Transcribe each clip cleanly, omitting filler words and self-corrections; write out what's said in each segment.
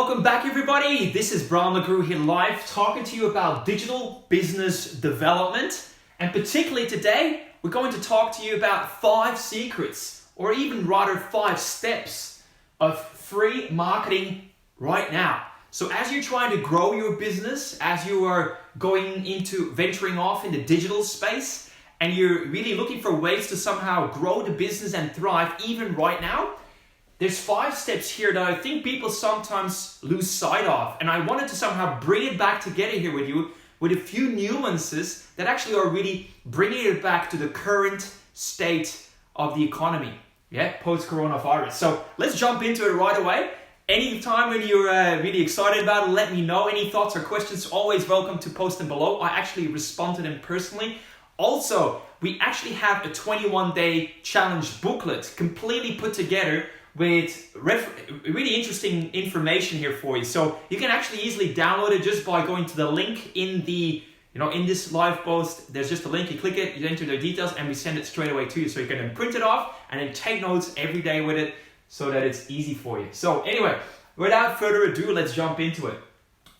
Welcome back everybody. This is Brian LeGroux here live talking to you about digital business development. And particularly today, we're going to talk to you about 5 secrets, or even rather 5 steps of free marketing right now. So as you're trying to grow your business, as you are going into venturing off in the digital space, and you're really looking for ways to somehow grow the business and thrive even right now, there's 5 steps here that I think people sometimes lose sight of. And I wanted to somehow bring it back together here with you with a few nuances that actually are really bringing it back to the current state of the economy, post-coronavirus. So let's jump into it right away. Anytime when you're really excited about it, let me know. Any thoughts or questions, always welcome to post them below. I actually respond to them personally. Also, we actually have a 21-day challenge booklet completely put together with really interesting information here for you. So you can actually easily download it just by going to the link in the, in this live post. There's just a link, you click it, you enter the details, and we send it straight away to you. So you can then print it off and then take notes every day with it so that it's easy for you. So anyway, without further ado, let's jump into it.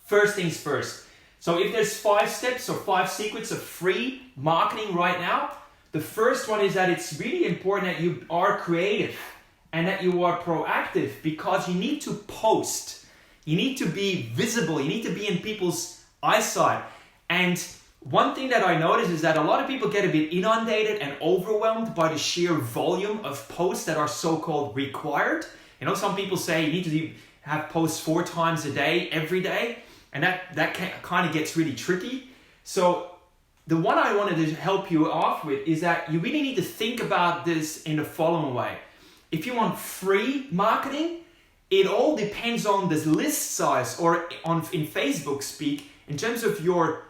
First things first. So if there's 5 steps or 5 secrets of free marketing right now, the first one is that it's really important that you are creative and that you are proactive, because you need to post. You need to be visible. You need to be in people's eyesight. And one thing that I notice is that a lot of people get a bit inundated and overwhelmed by the sheer volume of posts that are so-called required. Some people say you need to have posts 4 times a day, every day. And that kind of gets really tricky. So the one I wanted to help you off with is that you really need to think about this in the following way. If you want free marketing, it all depends on the list size, or in Facebook speak, in terms of your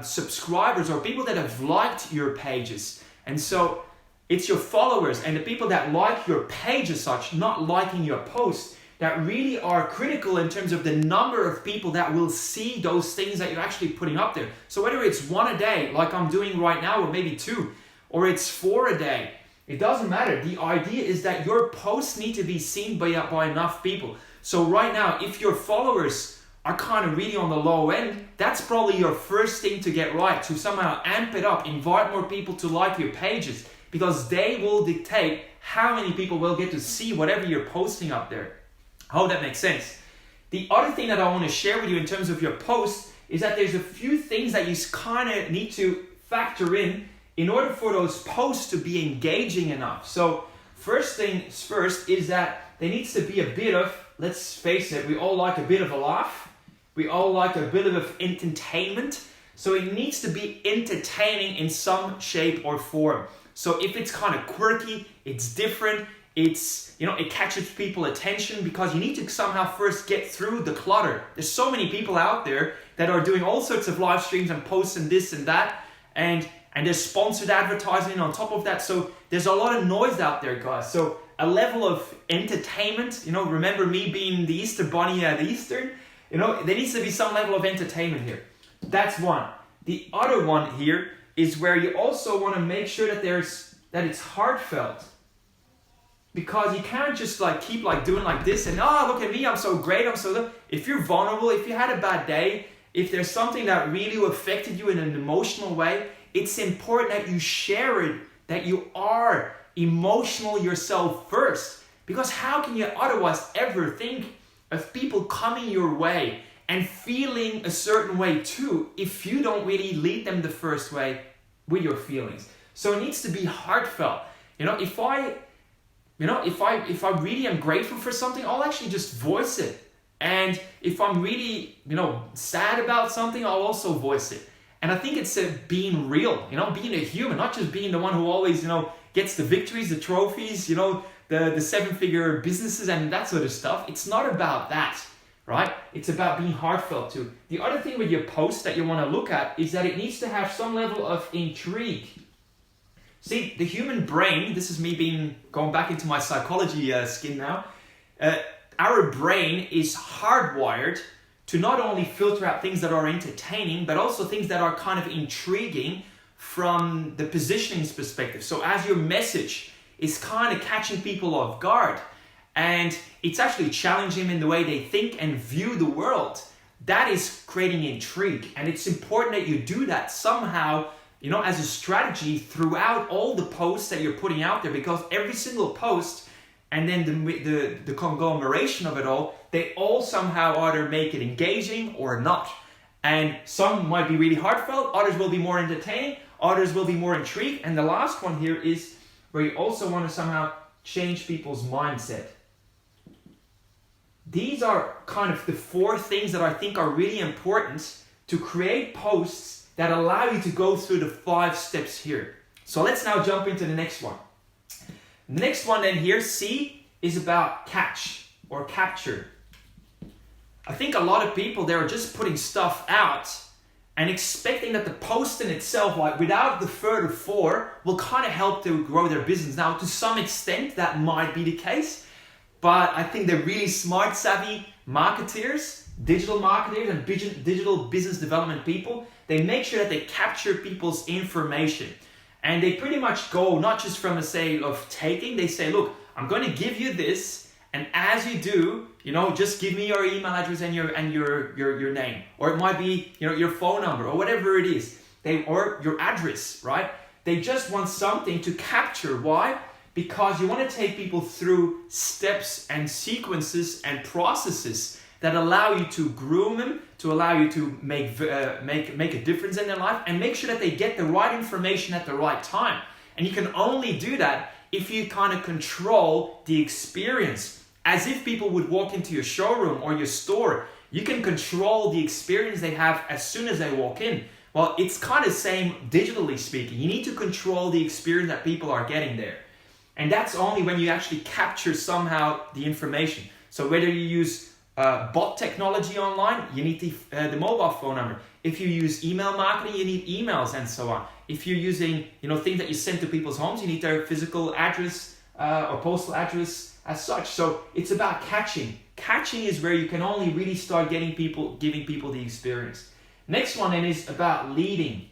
subscribers or people that have liked your pages. And so it's your followers and the people that like your page as such, not liking your post, that really are critical in terms of the number of people that will see those things that you're actually putting up there. So whether it's 1 a day, like I'm doing right now, or maybe 2, or it's 4 a day, it doesn't matter. The idea is that your posts need to be seen by enough people. So right now, if your followers are kind of really on the low end, that's probably your first thing to get right, to somehow amp it up, invite more people to like your pages, because they will dictate how many people will get to see whatever you're posting up there. I hope that makes sense. The other thing that I want to share with you in terms of your posts is that there's a few things that you kind of need to factor in order for those posts to be engaging enough. So first things first is that there needs to be a bit of, let's face it, we all like a bit of a laugh. We all like a bit of entertainment. So it needs to be entertaining in some shape or form. So if it's kind of quirky, it's different, it catches people's attention, because you need to somehow first get through the clutter. There's so many people out there that are doing all sorts of live streams and posts and this and that, and there's sponsored advertising on top of that. So there's a lot of noise out there, guys. So a level of entertainment, remember me being the Easter bunny at Easter, there needs to be some level of entertainment here. That's one. The other one here is where you also want to make sure that it's heartfelt. Because you can't just keep doing like this and, look at me, I'm so great, I'm so good. If you're vulnerable, if you had a bad day, if there's something that really affected you in an emotional way, it's important that you share it, that you are emotional yourself first. Because how can you otherwise ever think of people coming your way and feeling a certain way too, if you don't really lead them the first way with your feelings? So it needs to be heartfelt. If I really am grateful for something, I'll actually just voice it. And if I'm really, sad about something, I'll also voice it. And I think it's being real, being a human, not just being the one who always, gets the victories, the trophies, the 7-figure businesses and that sort of stuff. It's not about that, right? It's about being heartfelt too. The other thing with your post that you want to look at is that it needs to have some level of intrigue. See, the human brain, this is me going back into my psychology skin now, our brain is hardwired to not only filter out things that are entertaining, but also things that are kind of intriguing from the positioning's perspective. So as your message is kind of catching people off guard, and it's actually challenging them in the way they think and view the world. That is creating intrigue, and it's important that you do that somehow, as a strategy throughout all the posts that you're putting out there, because every single post and then the conglomeration of it all, they all somehow either make it engaging or not. And some might be really heartfelt, others will be more entertaining, others will be more intrigued. And the last one here is where you also want to somehow change people's mindset. These are kind of the 4 things that I think are really important to create posts that allow you to go through the 5 steps here. So let's now jump into the next one. The next one then here, C, is about catch or capture. I think a lot of people, they're just putting stuff out and expecting that the post in itself, like without the further 4, will kind of help to grow their business. Now, to some extent, that might be the case. But I think they're really smart, savvy marketeers, digital marketers and digital business development people. They make sure that they capture people's information. And they pretty much go not just from a say of taking, they say, look, I'm going to give you this. And as you do, just give me your email address and your name. Or it might be, your phone number or whatever it is. Or your address, right? They just want something to capture. Why? Because you want to take people through steps and sequences and processes that allow you to groom them, to allow you to make a difference in their life, and make sure that they get the right information at the right time. And you can only do that if you kind of control the experience. As if people would walk into your showroom or your store, you can control the experience they have as soon as they walk in. Well, it's kind of the same digitally speaking. You need to control the experience that people are getting there. And that's only when you actually capture somehow the information. So whether you use bot technology online, you need the mobile phone number. If you use email marketing, you need emails and so on. If you're using things that you send to people's homes, you need their physical address or postal address as such. So it's about catching. Catching is where you can only really start giving people the experience. Next one then is about leading.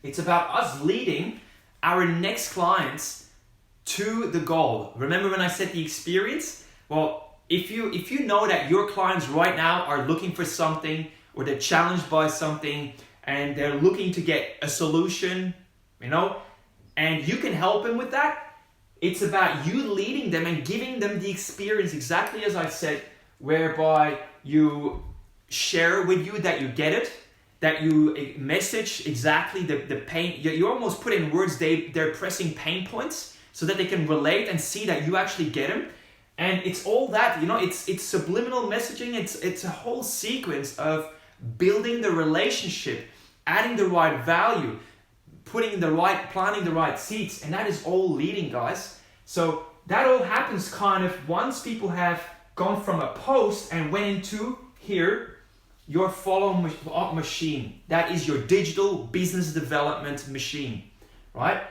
It's about us leading our next clients to the goal. Remember when I said the experience? Well, if you know that your clients right now are looking for something, or they're challenged by something and they're looking to get a solution, and you can help them with that, it's about you leading them and giving them the experience exactly as I said, whereby you share with you that you get it, that you message exactly the pain. You almost put in words they're pressing pain points, so that they can relate and see that you actually get them. And it's all that, it's subliminal messaging. It's a whole sequence of building the relationship, adding the right value, planting the right seeds, and that is all leading, guys. So that all happens kind of once people have gone from a post and went into here, your follow-up machine. That is your digital business development machine, right?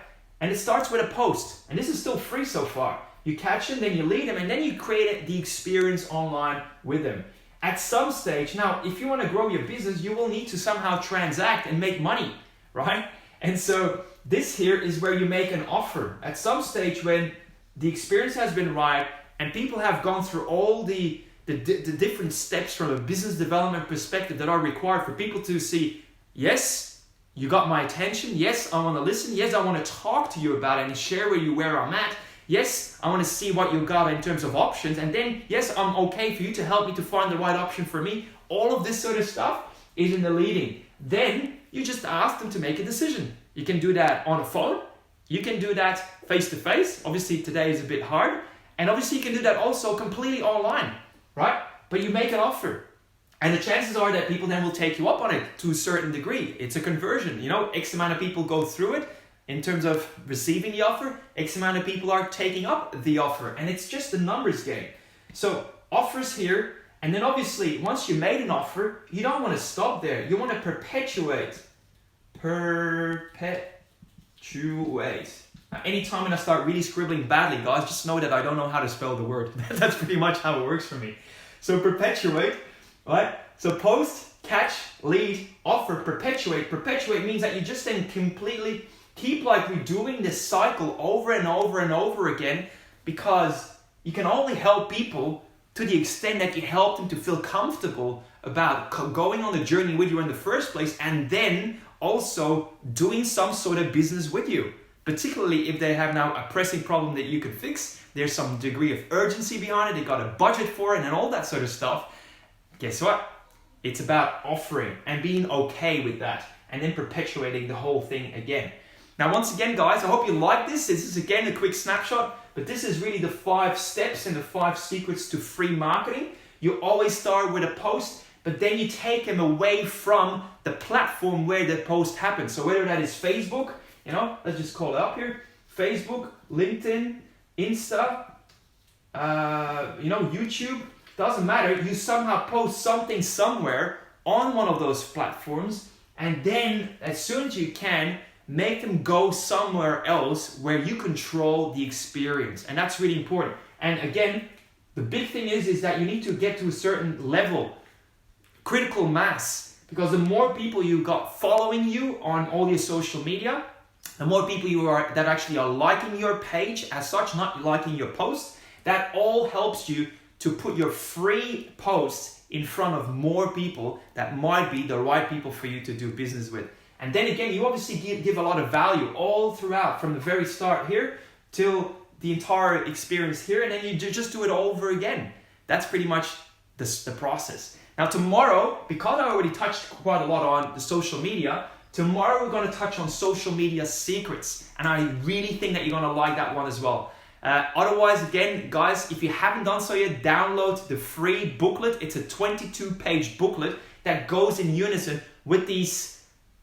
And it starts with a post. And this is still free so far. You catch them, then you lead them, and then you create the experience online with them. At some stage, now, if you want to grow your business, you will need to somehow transact and make money, right? And so this here is where you make an offer. At some stage when the experience has been right and people have gone through all the different steps from a business development perspective that are required for people to see, yes, you got my attention. Yes, I want to listen. Yes, I want to talk to you about it and share with you where I'm at. Yes, I want to see what you got in terms of options. And then, yes, I'm okay for you to help me to find the right option for me. All of this sort of stuff is in the leading. Then you just ask them to make a decision. You can do that on a phone. You can do that face to face. Obviously, today is a bit hard. And obviously, you can do that also completely online, right? But you make an offer. And the chances are that people then will take you up on it to a certain degree. It's a conversion. X amount of people go through it in terms of receiving the offer. X amount of people are taking up the offer. And it's just a numbers game. So offers here. And then obviously, once you made an offer, you don't want to stop there. You want to perpetuate. Anytime when I start really scribbling badly, guys, just know that I don't know how to spell the word. That's pretty much how it works for me. So perpetuate. Right? So post, catch, lead, offer, perpetuate. Perpetuate means that you just then completely keep like redoing this cycle over and over and over again, because You can only help people to the extent that you help them to feel comfortable about going on the journey with you in the first place, and then also doing some sort of business with you. Particularly if they have now a pressing problem that you could fix, there's some degree of urgency behind it, they got a budget for it and all that sort of stuff. Guess what? It's about offering and being okay with that, and then perpetuating the whole thing again. Now, once again, guys, I hope you like this. This is again a quick snapshot, but this is really the 5 steps and the 5 secrets to free marketing. You always start with a post, but then you take them away from the platform where the post happens. So whether that is Facebook, let's just call it up here, Facebook, LinkedIn, Insta, YouTube, doesn't matter. You somehow post something somewhere on one of those platforms, and then as soon as you can, make them go somewhere else where you control the experience. And that's really important. And again, the big thing is that you need to get to a certain level, critical mass, because the more people you got following you on all your social media, the more people that actually are liking your page as such, not liking your posts, that all helps you to put your free posts in front of more people that might be the right people for you to do business with. And then again, you obviously give a lot of value all throughout, from the very start here till the entire experience here, and then you just do it all over again. That's pretty much the process. Now tomorrow, because I already touched quite a lot on the social media, tomorrow we're going to touch on social media secrets, and I really think that you're going to like that one as well. Otherwise, again, guys, if you haven't done so yet, download the free booklet. It's a 22-page booklet that goes in unison with these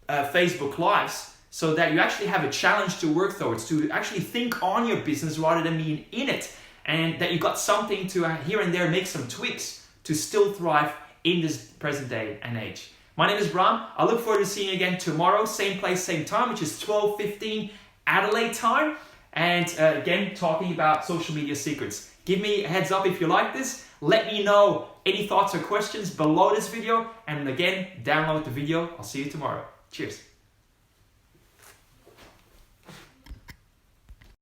Facebook Lives, so that you actually have a challenge to work towards, to actually think on your business rather than being in it, and that you got something to here and there make some tweaks to still thrive in this present day and age. My name is Bram. I look forward to seeing you again tomorrow, same place, same time, which is 12:15 Adelaide time. And again, talking about social media secrets. Give me a heads up if you like this. Let me know any thoughts or questions below this video. And again, download the video. I'll see you tomorrow. Cheers.